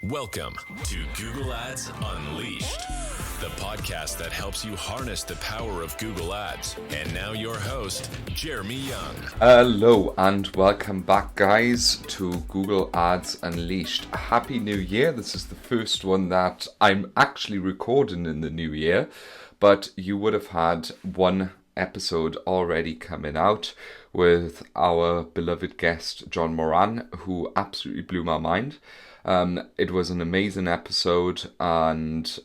Welcome to Google Ads Unleashed, the podcast that helps you harness the power of Google Ads. And now your host, Jeremy Young. Hello and welcome back, guys, to Google Ads Unleashed. Happy New Year. This is the first one that I'm actually recording in the new year, but you would have had one episode already coming out with our beloved guest, John Moran, who absolutely blew my mind. It was an amazing episode, and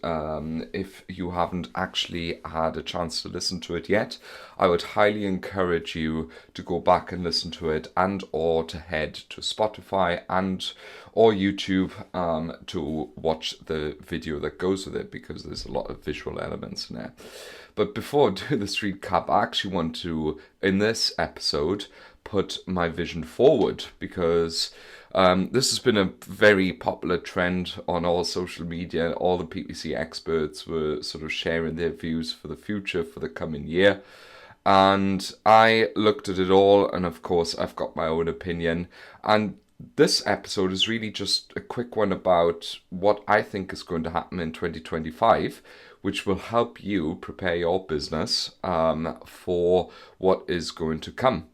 if you haven't actually had a chance to listen to it yet, I would highly encourage you to go back and listen to it, and or to head to Spotify and or YouTube to watch the video that goes with it, because there's a lot of visual elements in there. But before I do this recap, I actually want to, in this episode, put my vision forward, because this has been a very popular trend on all social media. All the PPC experts were sort of sharing their views for the future, for the coming year. And I looked at it all, and of course I've got my own opinion. And this episode is really just a quick one about what I think is going to happen in 2025, which will help you prepare your business for what is going to come.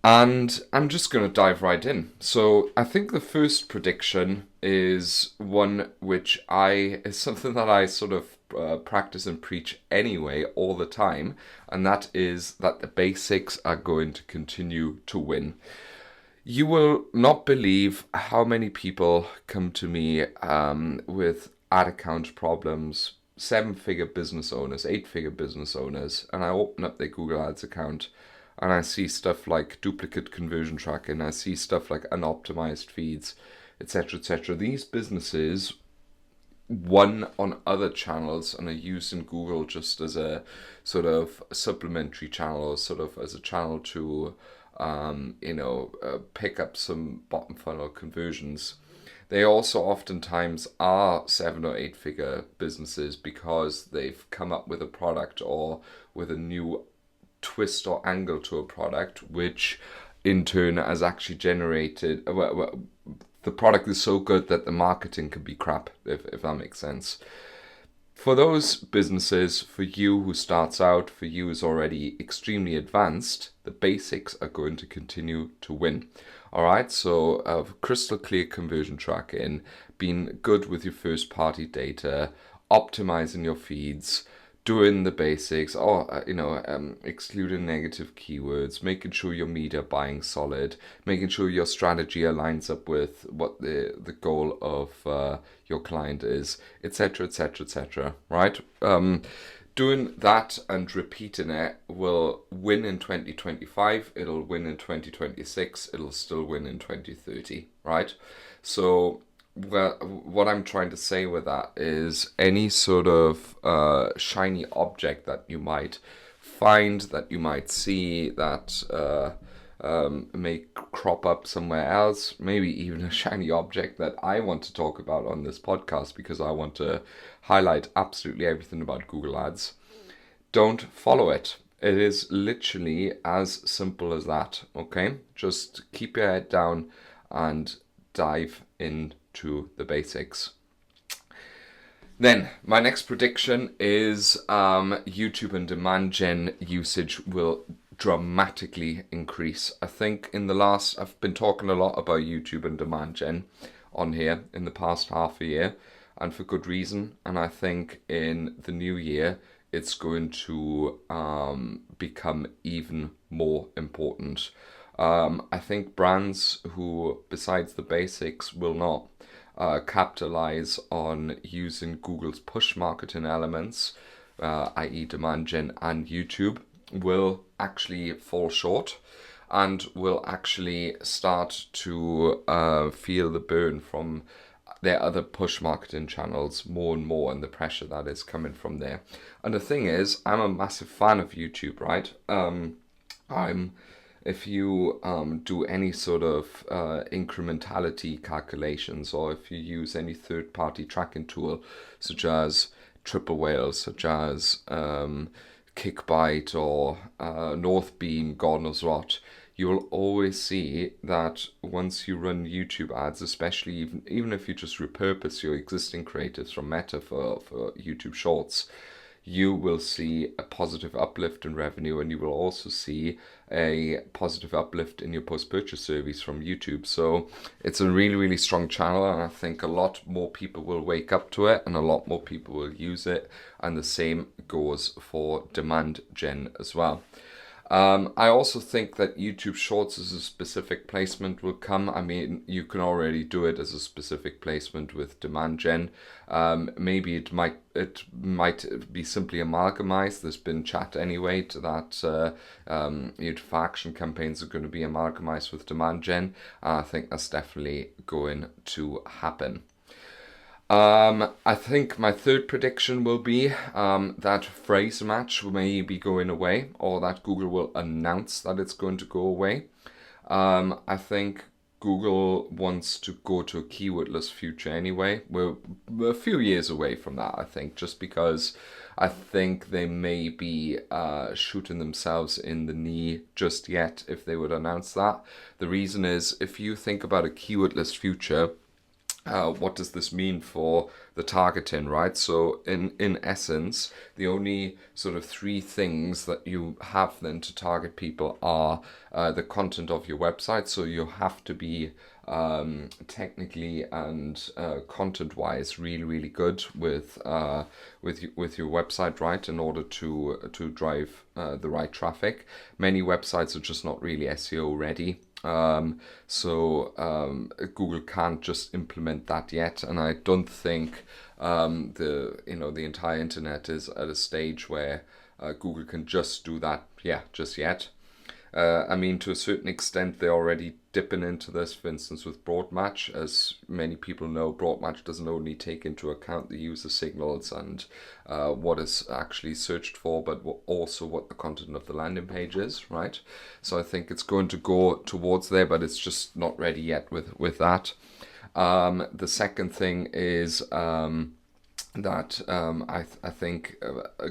And I'm just going to dive right in. So I think the first prediction is one which is something that I sort of practice and preach anyway all the time, and that is that the basics are going to continue to win. You will not believe how many people come to me with ad account problems, 7-figure business owners, 8-figure business owners, and I open up their Google Ads account and I see stuff like duplicate conversion tracking, I see stuff like unoptimized feeds, etc., etc. These businesses won on other channels and are used in Google just as a sort of supplementary channel, sort of as a channel to pick up some bottom funnel conversions. They also oftentimes are 7 or 8 figure businesses because they've come up with a product or with a new twist or angle to a product, which in turn has actually generated, the product is so good that the marketing can be crap, if that makes sense. For those businesses, for you who starts out, for you who's already extremely advanced, the basics are going to continue to win. All right, so crystal clear conversion tracking, being good with your first party data, optimizing your feeds, doing the basics, excluding negative keywords, making sure your media buying solid, making sure your strategy aligns up with what the goal of your client is, etc., etc., etc. Right? Doing that and repeating it will win in 2025. It'll win in 2026. It'll still win in 2030. Right? So, well, what I'm trying to say with that is any sort of shiny object that you might find, that you might see, that may crop up somewhere else, maybe even a shiny object that I want to talk about on this podcast because I want to highlight absolutely everything about Google Ads. Don't follow it. It is literally as simple as that, okay? Just keep your head down and dive into the basics. Then my next prediction is YouTube and demand gen usage will dramatically increase. I think I've been talking a lot about YouTube and demand gen on here in the past half a year, and for good reason. And I think in the new year it's going to become even more important. I think brands who, besides the basics, will not capitalize on using Google's push marketing elements, i.e. demand gen and YouTube, will actually fall short and will actually start to feel the burn from their other push marketing channels more and more, and the pressure that is coming from there. And the thing is, I'm a massive fan of YouTube, right? If you do any sort of incrementality calculations, or if you use any third-party tracking tool, such as Triple Whale, such as Kickbite or Northbeam, God knows what, you will always see that once you run YouTube ads, especially even if you just repurpose your existing creatives from Meta for YouTube Shorts, you will see a positive uplift in revenue, and you will also see a positive uplift in your post-purchase surveys from YouTube. So it's a really, really strong channel, and I think a lot more people will wake up to it and a lot more people will use it, and the same goes for demand gen as well. I also think that YouTube Shorts as a specific placement will come. I mean, you can already do it as a specific placement with demand gen. Maybe it might be simply amalgamized. There's been chat anyway to that YouTube action campaigns are going to be amalgamized with demand gen. I think that's definitely going to happen. I think my third prediction will be that phrase match may be going away, or that Google will announce that it's going to go away. I think Google wants to go to a keywordless future anyway. We're a few years away from that, I think, just because I think they may be shooting themselves in the knee just yet if they would announce that. The reason is, if you think about a keywordless future, what does this mean for the targeting, right? So in essence, the only sort of three things that you have then to target people are the content of your website. So you have to be technically and content-wise really, really good with your website, right, in order to drive the right traffic. Many websites are just not really SEO ready. So Google can't just implement that yet, and I don't think the entire internet is at a stage where Google can just do that just yet. I mean, to a certain extent, they're already dipping into this, for instance, with Broadmatch. As many people know, Broadmatch doesn't only take into account the user signals and what is actually searched for, but also what the content of the landing page is, right? So I think it's going to go towards there, but it's just not ready yet with that. The second thing is that I think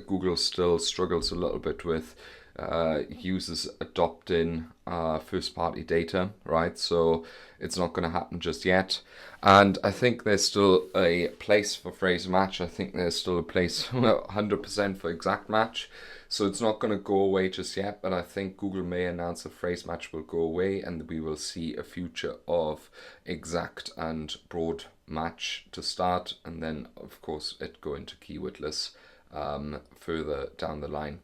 Google still struggles a little bit with users adopting first-party data, right? So it's not going to happen just yet. And I think there's still a place for phrase match. I think there's still a place 100% for exact match. So it's not going to go away just yet, but I think Google may announce a phrase match will go away, and we will see a future of exact and broad match to start, and then of course it go into keywordless further down the line.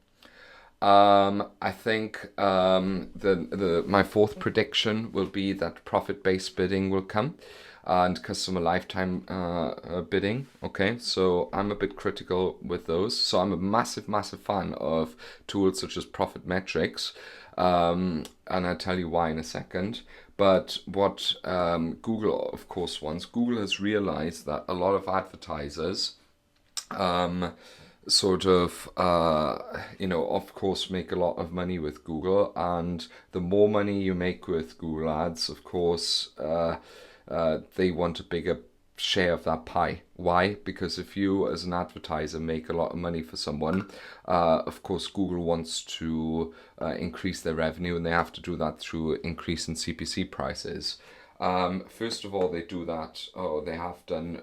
I think my fourth prediction will be that profit-based bidding will come, and customer lifetime bidding. Okay, so I'm a bit critical with those. So I'm a massive fan of tools such as Profit Metrics, and I'll tell you why in a second. But what Google, of course, wants, Google has realized that a lot of advertisers of course, make a lot of money with Google, and the more money you make with Google Ads, of course, they want a bigger share of that pie. Why? Because if you as an advertiser make a lot of money for someone, of course Google wants to increase their revenue, and they have to do that through increasing CPC prices. First of all, they do that, or they have done,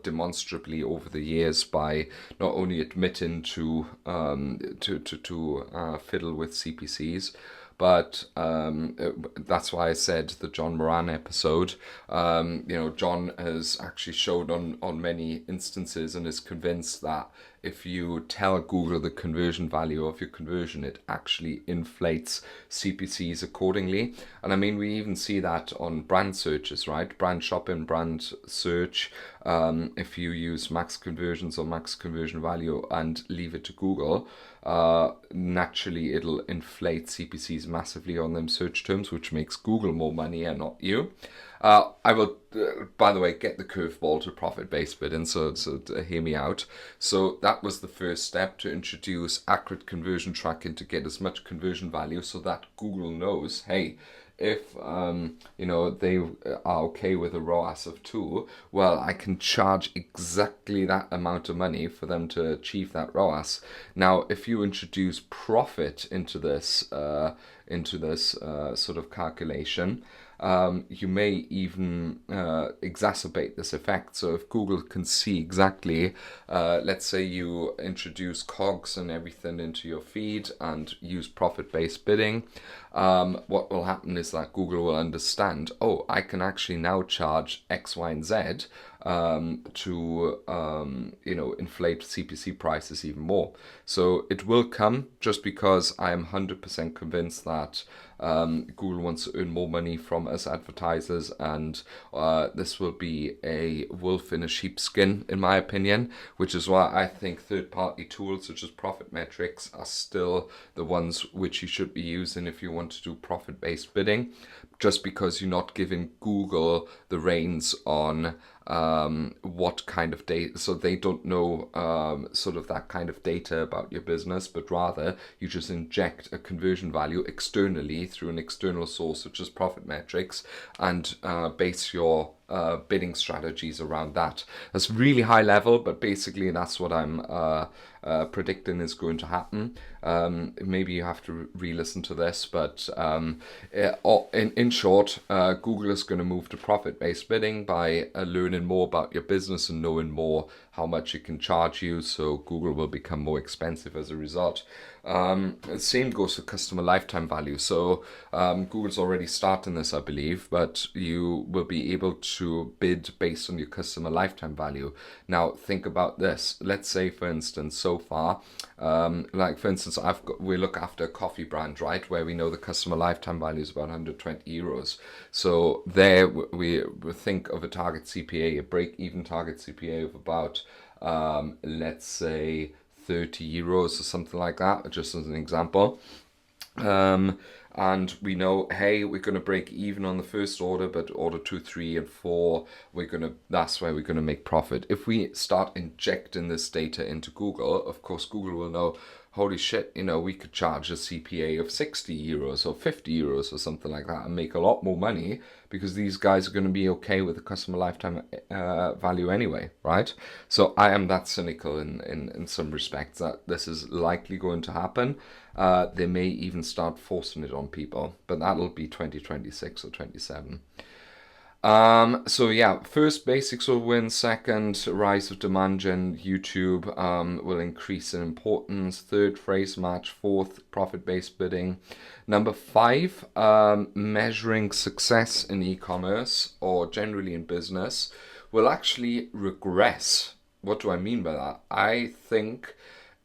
demonstrably over the years by not only admitting to fiddle with CPCs, but that's why I said the John Moran episode. John has actually showed on many instances and is convinced that if you tell Google the conversion value of your conversion, it actually inflates CPCs accordingly. And I mean, we even see that on brand searches, right? Brand shopping, brand search. If you use max conversions or max conversion value and leave it to Google, naturally it'll inflate CPCs massively on them search terms, which makes Google more money and not you. I will, by the way, get the curveball to profit-based bidding, so hear me out. So that was the first step, to introduce accurate conversion tracking to get as much conversion value so that Google knows, hey, if they are okay with a ROAS of 2, well, I can charge exactly that amount of money for them to achieve that ROAS. Now, if you introduce profit into this sort of calculation, you may even exacerbate this effect. So if Google can see exactly, let's say you introduce COGS and everything into your feed and use profit-based bidding, what will happen is that Google will understand, oh, I can actually now charge X, Y, and Z to inflate CPC prices even more. So it will come, just because I am 100% convinced that Google wants to earn more money from us advertisers, and this will be a wolf in a sheep's skin, in my opinion, which is why I think third-party tools such as Profit Metrics are still the ones which you should be using if you want to do profit-based bidding, just because you're not giving Google the reins on what kind of data, so they don't know sort of that kind of data about your business, but rather you just inject a conversion value externally through an external source such as Profit Metrics, and base your bidding strategies around that. That's really high level, but basically that's what I'm predicting is going to happen. Maybe you have to re-listen to this, but in short, Google is going to move to profit-based bidding by learning more about your business and knowing more how much it can charge you, so Google will become more expensive as a result. The same goes for customer lifetime value. So Google's already starting this, I believe, but you will be able to bid based on your customer lifetime value. Now think about this. Let's say, for instance, so far, we look after a coffee brand, right, where we know the customer lifetime value is about 120 euros. So there we think of a target CPA, a break-even target CPA of about let's say 30 euros or something like that, just as an example. And we know, hey, we're going to break even on the first order, but order 2, 3, and 4, that's where we're going to make profit. If we start injecting this data into Google, of course, Google will know, holy shit, we could charge a CPA of 60 euros or 50 euros or something like that and make a lot more money, because these guys are going to be okay with the customer lifetime value anyway, right? So I am that cynical in some respects that this is likely going to happen. They may even start forcing it on people, but that'll be 2026 or 27. So yeah, first, basics will win. Second, rise of demand gen YouTube will increase in importance. Third, phrase match. Fourth, profit-based bidding. Number 5, measuring success in e-commerce or generally in business will actually regress. What do I mean by that? I think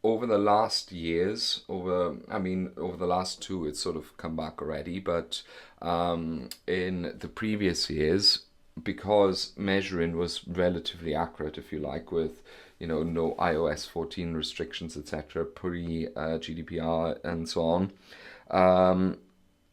over the last years, over the last 2, it's sort of come back already, but in the previous years, because measuring was relatively accurate, if you like, with no iOS 14 restrictions, etc., pre GDPR and so on,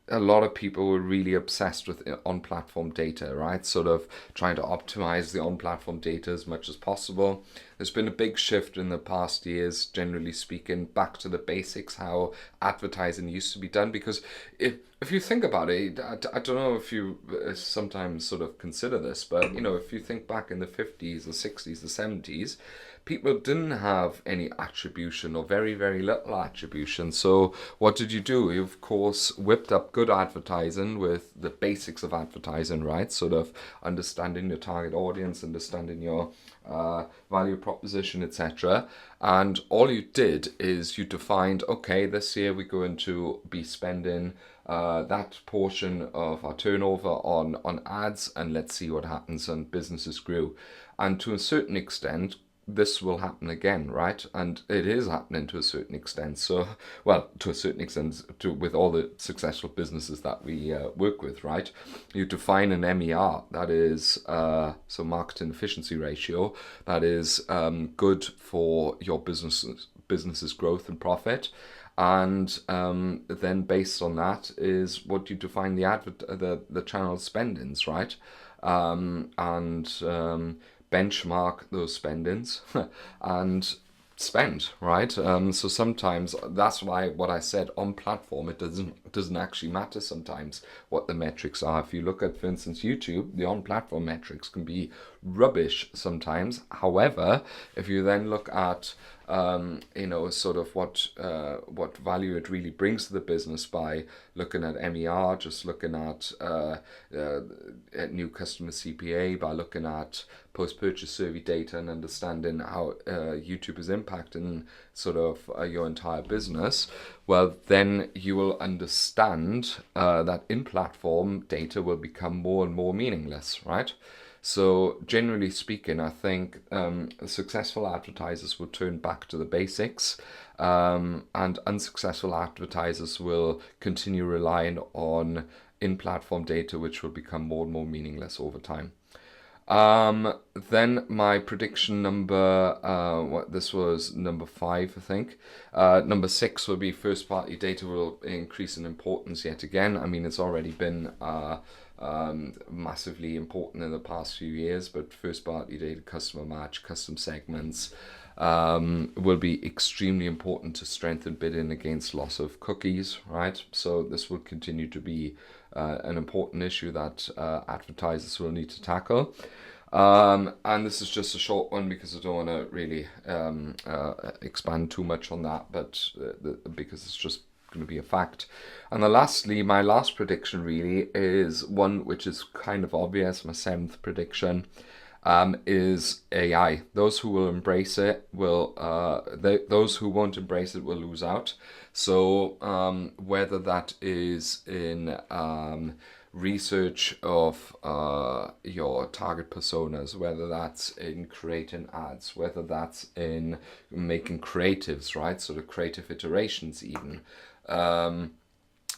a lot of people were really obsessed with on-platform data, right? Sort of trying to optimize the on-platform data as much as possible. There's been a big shift in the past years, generally speaking, back to the basics, how advertising used to be done. Because if you think about it, I don't know if you sometimes sort of consider this, but if you think back in the 50s, the 60s, the 70s, people didn't have any attribution or very, very little attribution. So what did you do? You, of course, whipped up good advertising with the basics of advertising, right? Sort of understanding your target audience, understanding your value proposition, etc. And all you did is you defined, okay, this year we're going to be spending that portion of our turnover on ads, and let's see what happens. And businesses grew. And to a certain extent, this will happen again, right? And it is happening to a certain extent. So, well, to a certain extent, with all the successful businesses that we work with, right? You define an MER, that is, so marketing efficiency ratio, that is good for your business's growth and profit. And then based on that is what you define the channel spendings, right? And benchmark those spendings and spend, right? So sometimes that's why what I said on platform, it doesn't actually matter sometimes what the metrics are. If you look at, for instance, YouTube, the on platform metrics can be rubbish sometimes. However, if you then look at sort of what value it really brings to the business by looking at MER, just looking at new customer CPA, by looking at post-purchase survey data and understanding how YouTube is impacting sort of your entire business, well, then you will understand that in-platform data will become more and more meaningless, right? So generally speaking, I think successful advertisers will turn back to the basics, and unsuccessful advertisers will continue relying on in-platform data, which will become more and more meaningless over time. Then my prediction number, this was number 5, I think. Number 6 will be first party data will increase in importance yet again. I mean, it's already been massively important in the past few years, but first party data, customer match, custom segments will be extremely important to strengthen bidding against loss of cookies, right? So this will continue to be an important issue that advertisers will need to tackle. And this is just a short one because I don't want to really expand too much on that, but because it's just going to be a fact. And then lastly, my last prediction really is one which is kind of obvious. My 7th prediction is AI. Those who will embrace it will, those who won't embrace it will lose out. So whether that is in research of your target personas, whether that's in creating ads, whether that's in making creatives, right? Sort of creative iterations even.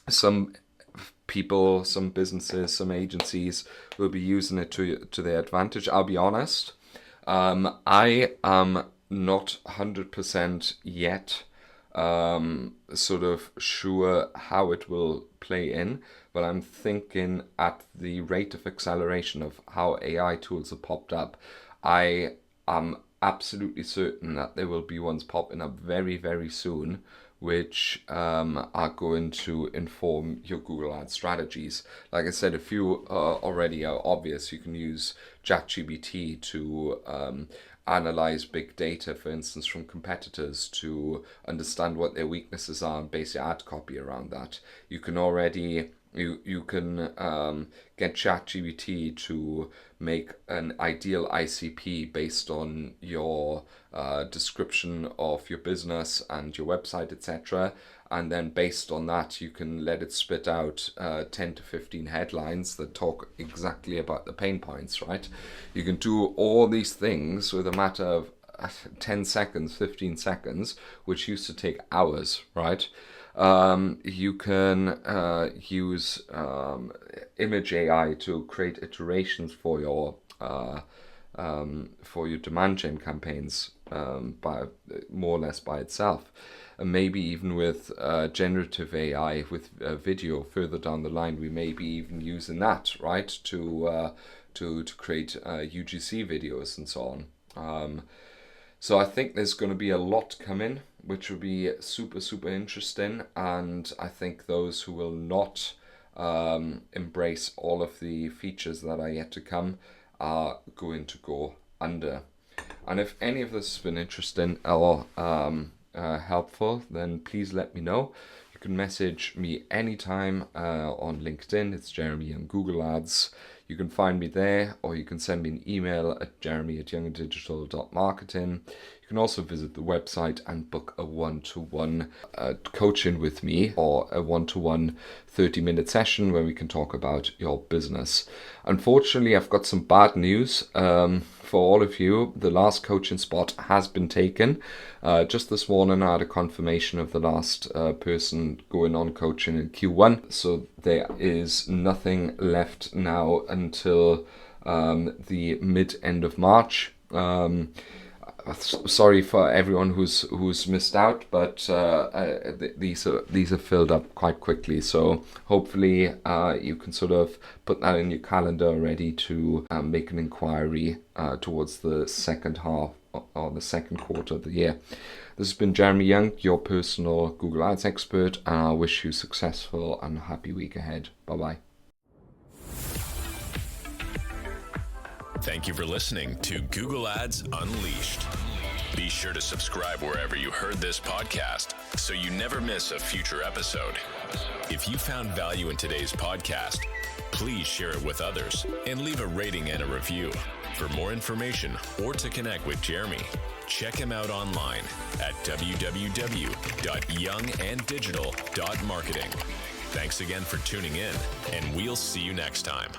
Some people, some businesses, some agencies will be using it to their advantage. I'll be honest, I am not 100% yet sort of sure how it will play in, but I'm thinking at the rate of acceleration of how AI tools have popped up, I am absolutely certain that there will be ones popping up very, very soon which are going to inform your Google Ads strategies. Like I said, a few already are obvious. You can use ChatGPT to analyze big data, for instance, from competitors to understand what their weaknesses are and base your ad copy around that. You can already you can get ChatGPT to make an ideal ICP based on your description of your business and your website, etc. And then based on that, you can let it spit out 10 to 15 headlines that talk exactly about the pain points, right? You can do all these things with a matter of 10 seconds, 15 seconds, which used to take hours, right? You can use image AI to create iterations for your demand gen campaigns by more or less by itself. And maybe even with generative AI with video further down the line, we may be even using that, right, to create UGC videos and so on. So I think there's going to be a lot coming, which will be super, super interesting. And I think those who will not embrace all of the features that are yet to come are going to go under. And if any of this has been interesting or helpful, then please let me know. You can message me anytime on LinkedIn. It's Jeremy on Google Ads. You can find me there, or you can send me an email at jeremy@younganddigital.marketing. You can also visit the website and book a one-to-one coaching with me, or a one-to-one 30-minute session where we can talk about your business. Unfortunately, I've got some bad news for all of you. The last coaching spot has been taken. Just this morning I had a confirmation of the last person going on coaching in Q1. So there is nothing left now until the mid-end of March. Sorry for everyone who's missed out, but these are filled up quite quickly. So hopefully you can sort of put that in your calendar already to make an inquiry towards the second half or the second quarter of the year. This has been Jeremy Young, your personal Google Ads expert, and I wish you a successful and happy week ahead. Bye-bye. Thank you for listening to Google Ads Unleashed. Be sure to subscribe wherever you heard this podcast so you never miss a future episode. If you found value in today's podcast, please share it with others and leave a rating and a review. For more information or to connect with Jeremy, check him out online at www.younganddigital.marketing. Thanks again for tuning in, and we'll see you next time.